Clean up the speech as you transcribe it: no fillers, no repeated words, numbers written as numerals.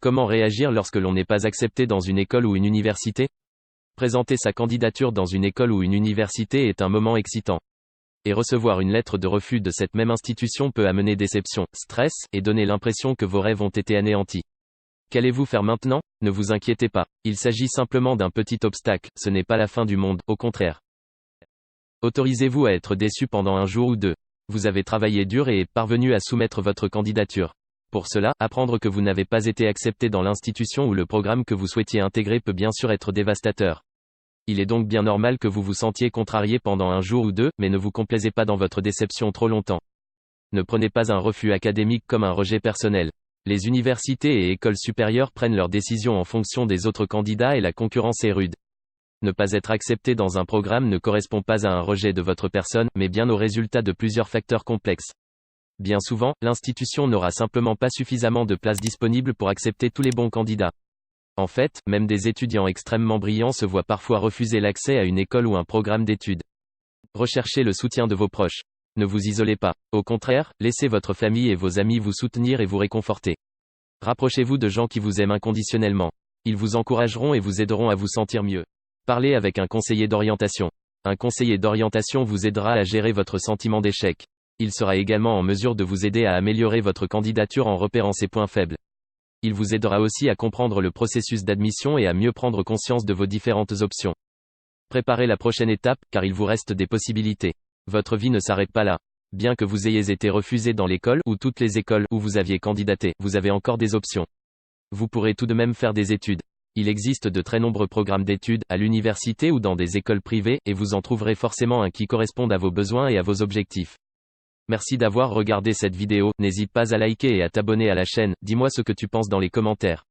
Comment réagir lorsque l'on n'est pas accepté dans une école ou une université? Présenter sa candidature dans une école ou une université est un moment excitant. Et recevoir une lettre de refus de cette même institution peut amener déception, stress, et donner l'impression que vos rêves ont été anéantis. Qu'allez-vous faire maintenant? Ne vous inquiétez pas. Il s'agit simplement d'un petit obstacle, ce n'est pas la fin du monde, au contraire. Autorisez-vous à être déçu pendant un jour ou deux. Vous avez travaillé dur et êtes parvenu à soumettre votre candidature. Pour cela, apprendre que vous n'avez pas été accepté dans l'institution ou le programme que vous souhaitiez intégrer peut bien sûr être dévastateur. Il est donc bien normal que vous vous sentiez contrarié pendant un jour ou deux, mais ne vous complaisez pas dans votre déception trop longtemps. Ne prenez pas un refus académique comme un rejet personnel. Les universités et écoles supérieures prennent leurs décisions en fonction des autres candidats et la concurrence est rude. Ne pas être accepté dans un programme ne correspond pas à un rejet de votre personne, mais bien au résultat de plusieurs facteurs complexes. Bien souvent, l'institution n'aura simplement pas suffisamment de places disponibles pour accepter tous les bons candidats. En fait, même des étudiants extrêmement brillants se voient parfois refuser l'accès à une école ou un programme d'études. Recherchez le soutien de vos proches. Ne vous isolez pas. Au contraire, laissez votre famille et vos amis vous soutenir et vous réconforter. Rapprochez-vous de gens qui vous aiment inconditionnellement. Ils vous encourageront et vous aideront à vous sentir mieux. Parlez avec un conseiller d'orientation. Un conseiller d'orientation vous aidera à gérer votre sentiment d'échec. Il sera également en mesure de vous aider à améliorer votre candidature en repérant ses points faibles. Il vous aidera aussi à comprendre le processus d'admission et à mieux prendre conscience de vos différentes options. Préparez la prochaine étape, car il vous reste des possibilités. Votre vie ne s'arrête pas là. Bien que vous ayez été refusé dans l'école ou toutes les écoles où vous aviez candidaté, vous avez encore des options. Vous pourrez tout de même faire des études. Il existe de très nombreux programmes d'études, à l'université ou dans des écoles privées, et vous en trouverez forcément un qui corresponde à vos besoins et à vos objectifs. Merci d'avoir regardé cette vidéo, n'hésite pas à liker et à t'abonner à la chaîne, dis-moi ce que tu penses dans les commentaires.